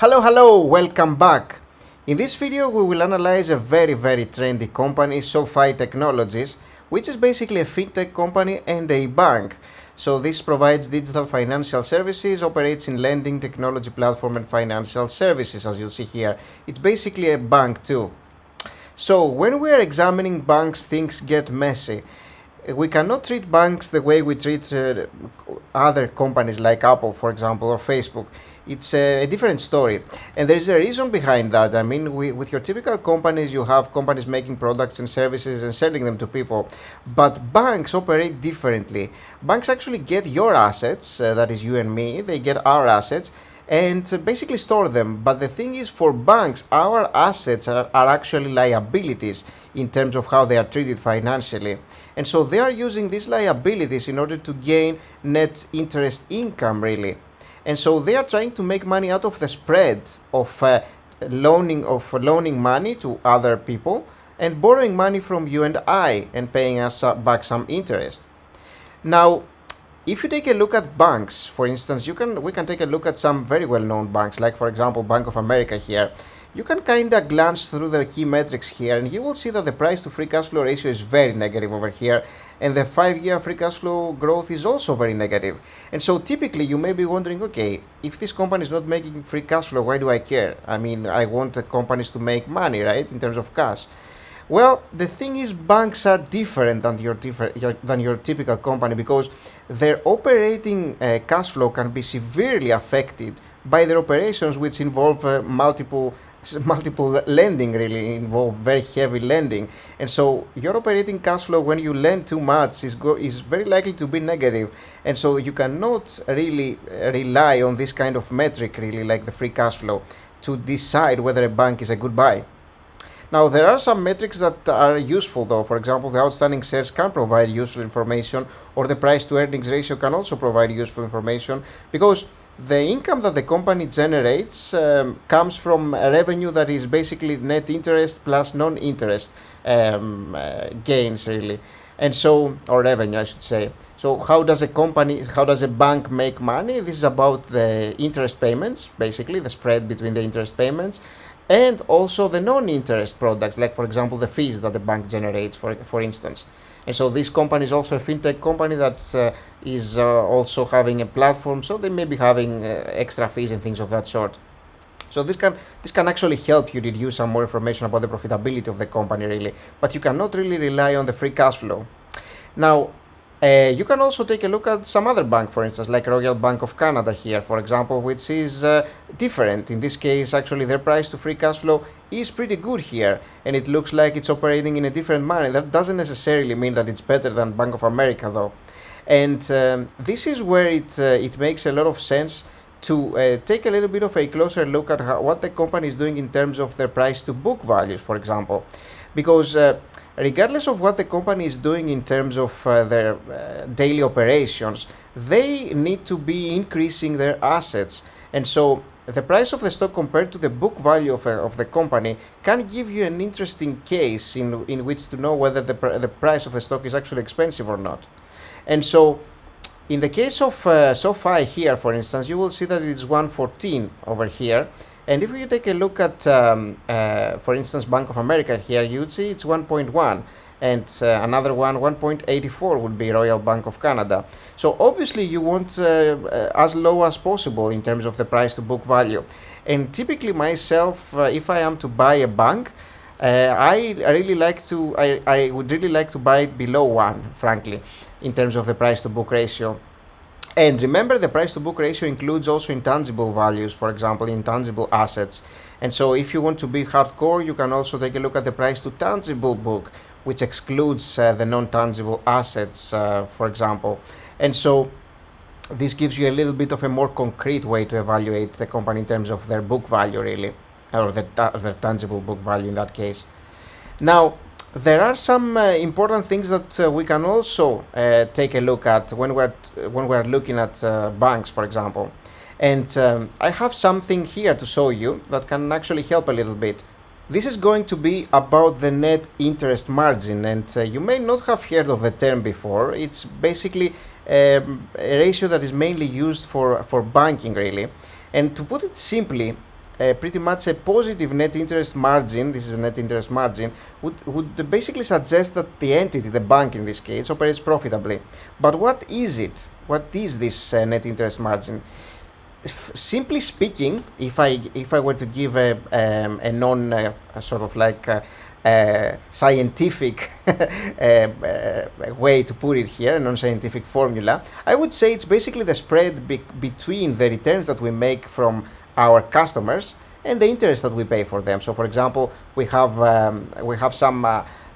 Hello, welcome back. In this video we will analyze a very trendy company, SOFI Technologies, which is basically a fintech company and a bank. So this provides digital financial services, operates in lending, technology platform and financial services, as you'll see here. It's basically a bank too. So when we are examining banks, things get messy. We cannot treat banks the way we treat other companies like Apple, for example, or Facebook. It's a different story, and there is a reason behind that. I mean, with your typical companies, you have companies making products and services and selling them to people, but banks operate differently. Banks actually get your assets, that is you and me, they get our assets, and basically store them. But the thing is, for banks, our assets are actually liabilities in terms of how they are treated financially. And so they are using these liabilities in order to gain net interest income, really. And so they are trying to make money out of the spread of loaning money to other people and borrowing money from you and I and paying us back some interest. Now, if you take a look at banks, for instance, we can take a look at some very well-known banks, like for example Bank of America here. You can kind of glance through the key metrics here and you will see that the price to free cash flow ratio is very negative over here, and the 5-year free cash flow growth is also very negative. And so typically you may be wondering, okay, if this company is not making free cash flow, why do I care? I mean, I want the companies to make money, right, in terms of cash. Well, the thing is, banks are different than your typical company, because their operating cash flow can be severely affected by their operations, which involve multiple lending, really involve very heavy lending. And so your operating cash flow, when you lend too much, is very likely to be negative. And so you cannot really rely on this kind of metric, really, like the free cash flow, to decide whether a bank is a good buy. Now, there are some metrics that are useful though. For example, the outstanding shares can provide useful information, or the price to earnings ratio can also provide useful information, because the income that the company generates comes from a revenue that is basically net interest plus non-interest gains, really. And so, or revenue, I should say. So how does a bank make money? This is about the interest payments, basically the spread between the interest payments, and also the non-interest products, like for example the fees that the bank generates, for instance. And so this company is also a fintech company that is also having a platform, so they may be having extra fees and things of that sort. So this can actually help you deduce some more information about the profitability of the company, really, but you cannot really rely on the free cash flow. Now, you can also take a look at some other bank, for instance, like Royal Bank of Canada here, for example, which is different. In this case, actually, their price to free cash flow is pretty good here, and it looks like it's operating in a different manner. That doesn't necessarily mean that it's better than Bank of America, though. And this is where it makes a lot of sense to take a little bit of a closer look at what the company is doing in terms of their price to book values, for example, because regardless of what the company is doing in terms of their daily operations, they need to be increasing their assets. And so the price of the stock compared to the book value of the company can give you an interesting case in which to know whether the price of the stock is actually expensive or not. And so in the case of SOFI here, for instance, you will see that it's 114 over here. And if you take a look at, for instance, Bank of America here, you'd see it's 1.1, and another one, 1.84, would be Royal Bank of Canada. So obviously you want as low as possible in terms of the price to book value. And typically myself, if I am to buy a bank, I would really like to buy it below 1, frankly, in terms of the price to book ratio. And remember, the price to book ratio includes also intangible values, for example, intangible assets. And so if you want to be hardcore, you can also take a look at the price to tangible book, which excludes the non-tangible assets, for example. And so this gives you a little bit of a more concrete way to evaluate the company in terms of their book value, really, or their tangible book value in that case. Now, there are some important things that we can also take a look at when we're looking at banks, for example. And I have something here to show you that can actually help a little bit. This is going to be about the net interest margin, and you may not have heard of the term before. It's basically a ratio that is mainly used for banking, really. And to put it simply, pretty much a positive net interest margin, this is a net interest margin, would basically suggest that the entity, the bank in this case, operates profitably. But what is it? What is this net interest margin? Simply speaking, if I were to give a non sort of like scientific way to put it here, a non-scientific formula, I would say it's basically the spread between the returns that we make from our customers and the interest that we pay for them. So, for example, we have some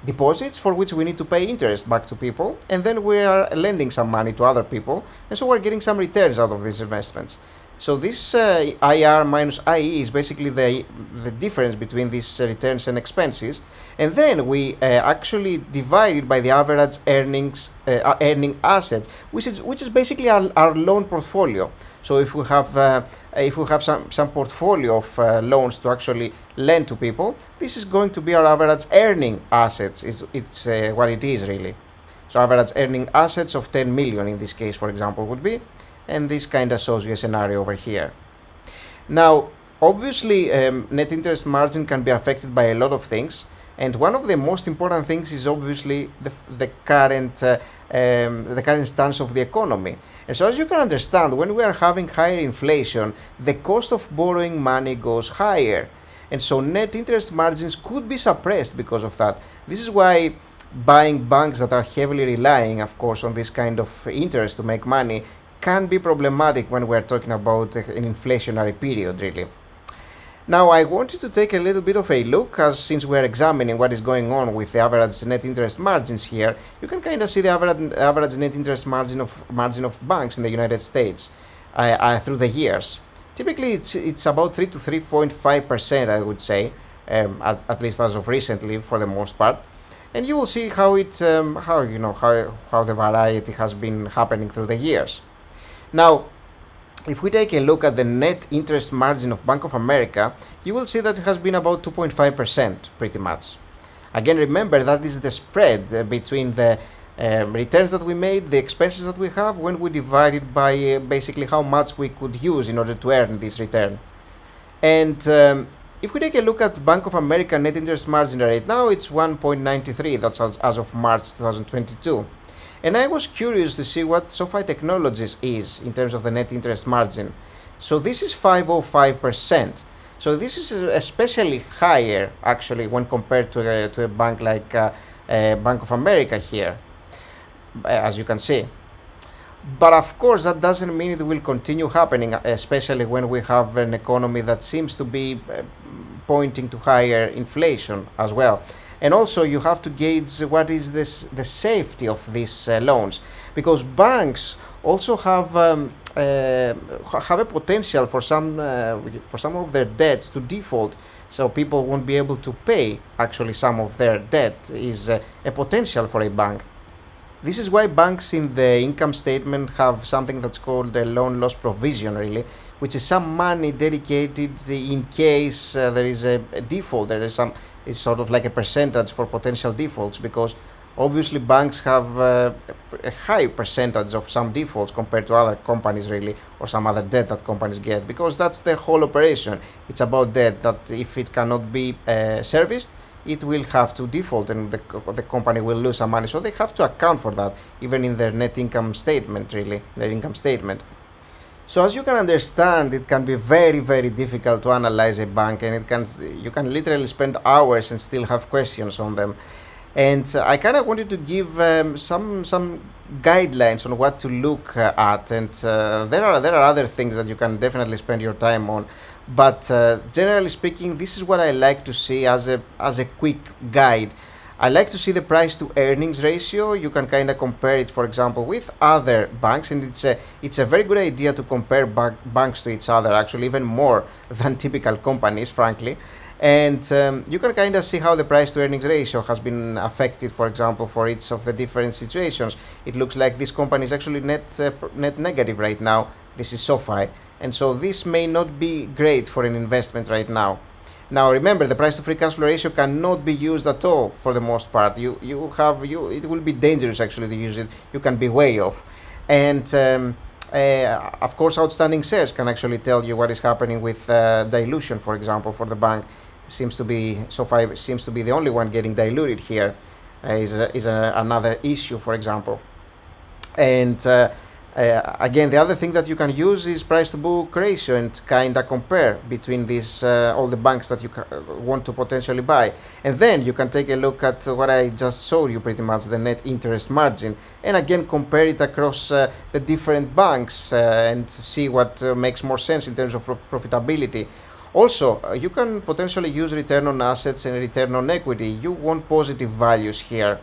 deposits for which we need to pay interest back to people, and then we are lending some money to other people, and so we're getting some returns out of these investments. So this IR minus IE is basically the difference between these returns and expenses, and then we actually divide it by the average earning assets, which is basically our loan portfolio. So if we have some portfolio of loans to actually lend to people, this is going to be our average earning assets. It's what it is really. So average earning assets of 10 million in this case, for example, would be. And this kind of shows you a scenario over here. Now, obviously, net interest margin can be affected by a lot of things, and one of the most important things is obviously the current stance of the economy. And so, as you can understand, when we are having higher inflation, the cost of borrowing money goes higher, and so net interest margins could be suppressed because of that. This is why buying banks that are heavily relying, of course, on this kind of interest to make money can be problematic when we're talking about an inflationary period, really. Now, I wanted to take a little bit of a look, as since we're examining what is going on with the average net interest margins here, you can kind of see the average net interest margin of banks in the United States through the years. Typically, it's about 3 to 3.5%, I would say, at least as of recently, for the most part. And you will see how the variety has been happening through the years. Now, if we take a look at the net interest margin of Bank of America, you will see that it has been about 2.5% pretty much. Again, remember that is the spread between the returns that we made, the expenses that we have, when we divide it by basically how much we could use in order to earn this return. And if we take a look at Bank of America net interest margin right now, it's 1.93, that's as of March 2022. And I was curious to see what SOFI Technologies is in terms of the net interest margin. So this is 505%. So this is especially higher, actually, when compared to a bank like Bank of America here, as you can see. But of course, that doesn't mean it will continue happening, especially when we have an economy that seems to be pointing to higher inflation as well. And also, you have to gauge what is the safety of these loans, because banks also have a potential for some of their debts to default, so people won't be able to pay actually some of their debt is a potential for a bank. This is why banks in the income statement have something that's called a loan loss provision, really, which is some money dedicated in case there is a default. It's sort of like a percentage for potential defaults, because obviously banks have a high percentage of some defaults compared to other companies, really, or some other debt that companies get, because that's their whole operation. It's about debt that if it cannot be serviced, it will have to default, and the company will lose some money. So they have to account for that, even in their net income statement, really, their income statement. So as you can understand, it can be very, very difficult to analyze a bank, and you can literally spend hours and still have questions on them. And I kind of wanted to give some guidelines on what to look at, and there are other things that you can definitely spend your time on. But generally speaking, this is what I like to see as a quick guide. I like to see the price to earnings ratio. You can kind of compare it, for example, with other banks, and it's a very good idea to compare banks to each other, actually, even more than typical companies, frankly. And you can kind of see how the price to earnings ratio has been affected, for example, for each of the different situations. It looks like this company is actually net negative right now. This is SOFI, and so this may not be great for an investment right now. Now remember, the price to free cash flow ratio cannot be used at all for the most part. It will be dangerous actually to use it. You can be way off. And Of course, outstanding shares can actually tell you what is happening with dilution, for example, for the bank. SOFI seems to be the only one getting diluted here, is another issue, for example. And again, the other thing that you can use is price to book ratio and kind of compare between these all the banks that you want to potentially buy. And then you can take a look at what I just showed you, pretty much the net interest margin, and again compare it across the different banks and see what makes more sense in terms of profitability. Also, you can potentially use return on assets and return on equity. You want positive values here.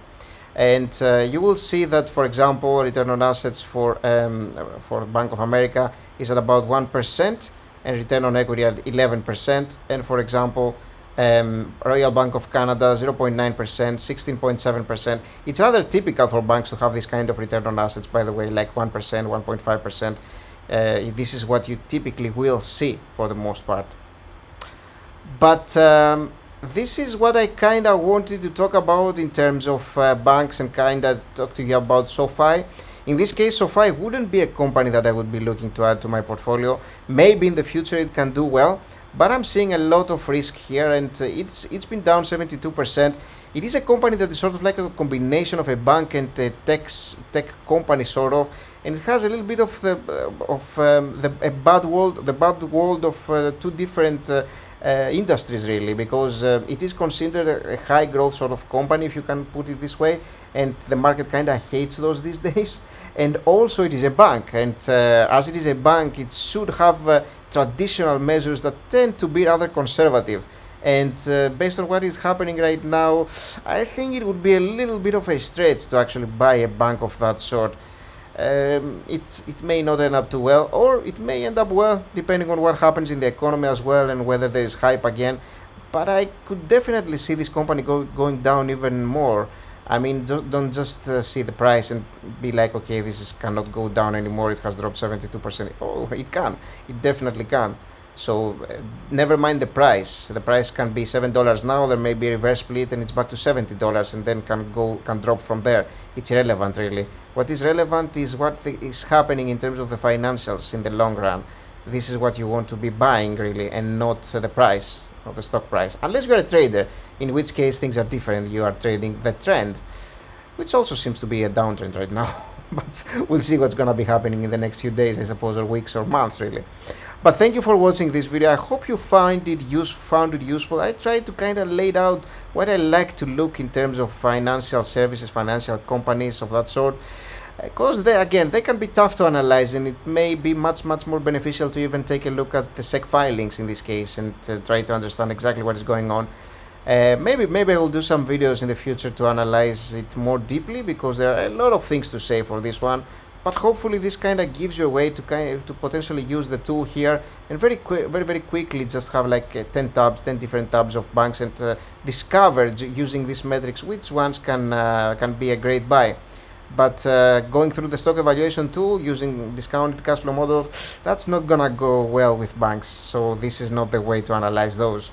And you will see that, for example, return on assets for Bank of America is at about 1%, and return on equity at 11%. And for example, Royal Bank of Canada 0.9%, 16.7%. It's rather typical for banks to have this kind of return on assets, by the way, like 1%, 1.5%. This is what you typically will see for the most part. But this is what I kind of wanted to talk about in terms of banks, and kind of talk to you about SOFI. In this case, SOFI wouldn't be a company that I would be looking to add to my portfolio. Maybe in the future it can do well, but I'm seeing a lot of risk here, and it's been down 72%. It is a company that is sort of like a combination of a bank and a tech company, sort of, and it has a little bit of the bad world of two different industries, really, because it is considered a high growth sort of company, if you can put it this way, and the market kind of hates those these days. And also it is a bank, and as it is a bank, it should have traditional measures that tend to be rather conservative. And based on what is happening right now, I think it would be a little bit of a stretch to actually buy a bank of that sort. It may not end up too well, or it may end up well, depending on what happens in the economy as well, and whether there is hype again. But I could definitely see this company going down even more. I mean, don't just see the price and be like, okay, cannot go down anymore, it has dropped 72%. Oh, it can. It definitely can. So never mind the price. The price can be $7 now, there may be a reverse split and it's back to $70, and then can drop from there. It's irrelevant, really. What is relevant is what is happening in terms of the financials in the long run. This is what you want to be buying, really, and not the price or the stock price. Unless you're a trader, in which case things are different. You are trading the trend, which also seems to be a downtrend right now. But we'll see what's going to be happening in the next few days, I suppose, or weeks or months, really. But thank you for watching this video. I hope you found it useful. I tried to kind of lay out what I like to look in terms of financial services, financial companies of that sort. Because they can be tough to analyze, and it may be much more beneficial to even take a look at the SEC filings in this case, and try to understand exactly what is going on. Maybe I will do some videos in the future to analyze it more deeply, because there are a lot of things to say for this one. But hopefully this kind of gives you a way to potentially use the tool here, and very quickly just have like 10 different tabs of banks, and discover using these metrics which ones can be a great buy. But going through the stock evaluation tool using discounted cash flow models, that's not gonna go well with banks. So this is not the way to analyze those.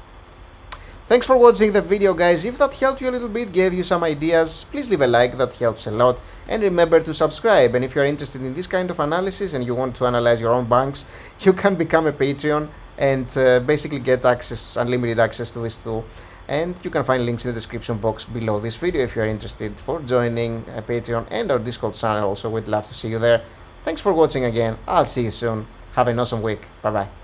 Thanks for watching the video, guys. If that helped you a little bit, gave you some ideas, please leave a like, that helps a lot. And remember to subscribe. And if you're interested in this kind of analysis and you want to analyze your own banks, you can become a Patreon and basically get unlimited access to this tool. And you can find links in the description box below this video if you're interested for joining a Patreon and our Discord channel. Also, we'd love to see you there. Thanks for watching again. I'll see you soon. Have an awesome week. Bye bye.